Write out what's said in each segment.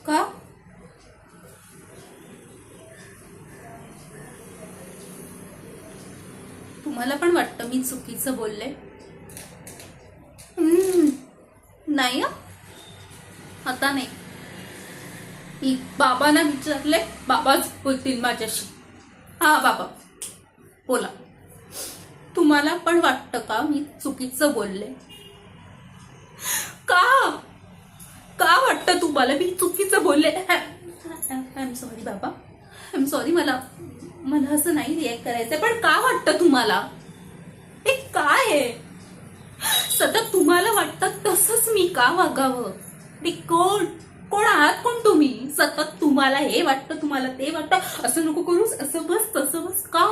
का? तुम्हाला पण वाटतं मी चुकीचं बोलले? नाही हं. आता नाही. मी बाबांना विचारले, बाबाच बोलतील माझ्याशी. हा बाबा बोला. तुम्हाला पण वाटतं का मी चुकीचं बोलले? का का वाटतं तुम्हाला मी चुकीचं बोलले? आय एम सॉरी बाबा, आय एम सॉरी. मला मला असं नाही रिॲक्ट करायचं, पण का वाटतं तुम्हाला? हे काय आहे? सतत तुम्हाला वाटतं तसंच मी का वागावं? कोण कोण आहात? कोण तुम्ही? सतत तुम्हाला हे वाटतं, तुम्हाला ते वाटतं, असं नको करूस, असं बस तसं बस. का?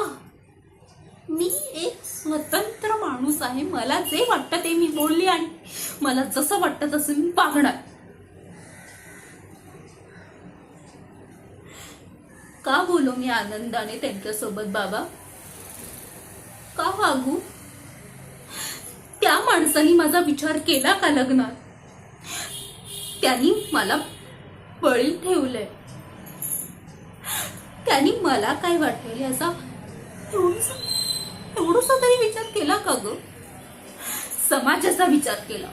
मी एक स्वतंत्र माणूस आहे. मला जे वाटतं ते मी बोलली आणि मला जसं वाटतं तसं मी वागणार. का बोलू मी आनंदाने त्यांच्यासोबत बाबा? का वागू? त्या माणसाने माझा विचार केला का लग्नात? त्यांनी मला बळी ठेवलंय. त्यांनी मला काय वाटेल याचा थोडासा तरी विचार केला का ग? समाजाचा विचार केला.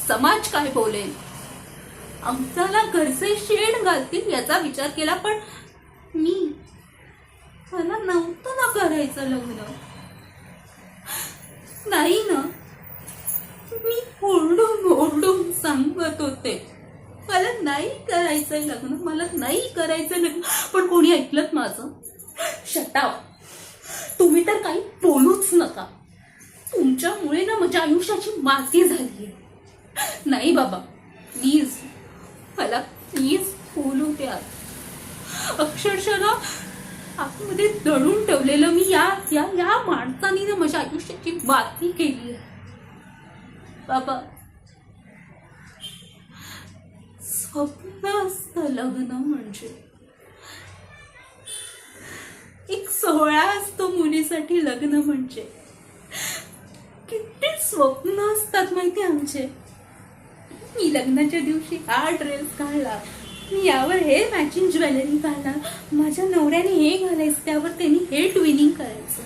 समाज काय बोलेल, आमच्याला घरचे शेण घालतील याचा विचार केला. पण मला नव्हतं ना करायचं लग्न. नाही ना. मी ओरडून ओरडून सांगत होते मला नाही करायचंय लग्न, मला नाही करायचं लग्न, पण कोणी ऐकलं माझं? शटाव. तुम्ही तर काही बोलूच नका. तुमच्यामुळे ना माझ्या आयुष्याची माती झाली. नाही बाबा प्लीज, मला प्लीज बोलू द्या. अक्षरशः आतमध्ये दडून ठेवलेलं मी या या या माणसाने ना माझ्या आयुष्याची माती केली आहे बाबा. स्वप्न असतं लग्न म्हणजे, एक सोहळा असतो मुलीसाठी लग्न म्हणजे. किती स्वप्न असतात माहिती आमचे. मी लग्नाच्या दिवशी हा ड्रेस घालणार, मी यावर हे मॅचिंग ज्वेलरी घालणार, माझ्या नवऱ्याने हे घालायचं, त्यावर त्यांनी हे ट्विनिंग करायचं.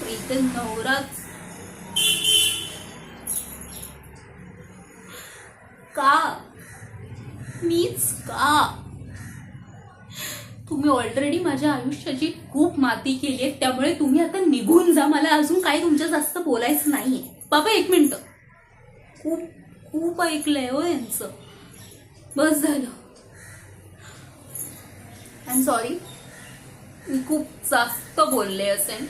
इथे नवराच का? मीच का? तुम्ही ऑलरेडी माझ्या आयुष्याची खूप माती केली आहे, त्यामुळे तुम्ही आता निघून जा. मला अजून काही तुमच्या जास्त बोलायचं नाहीये बाबा. एक मिनिट. खूप खूप ऐकलंय हो यांचं, बस झालं. आय एम सॉरी, मी खूप जास्त बोलले असेल.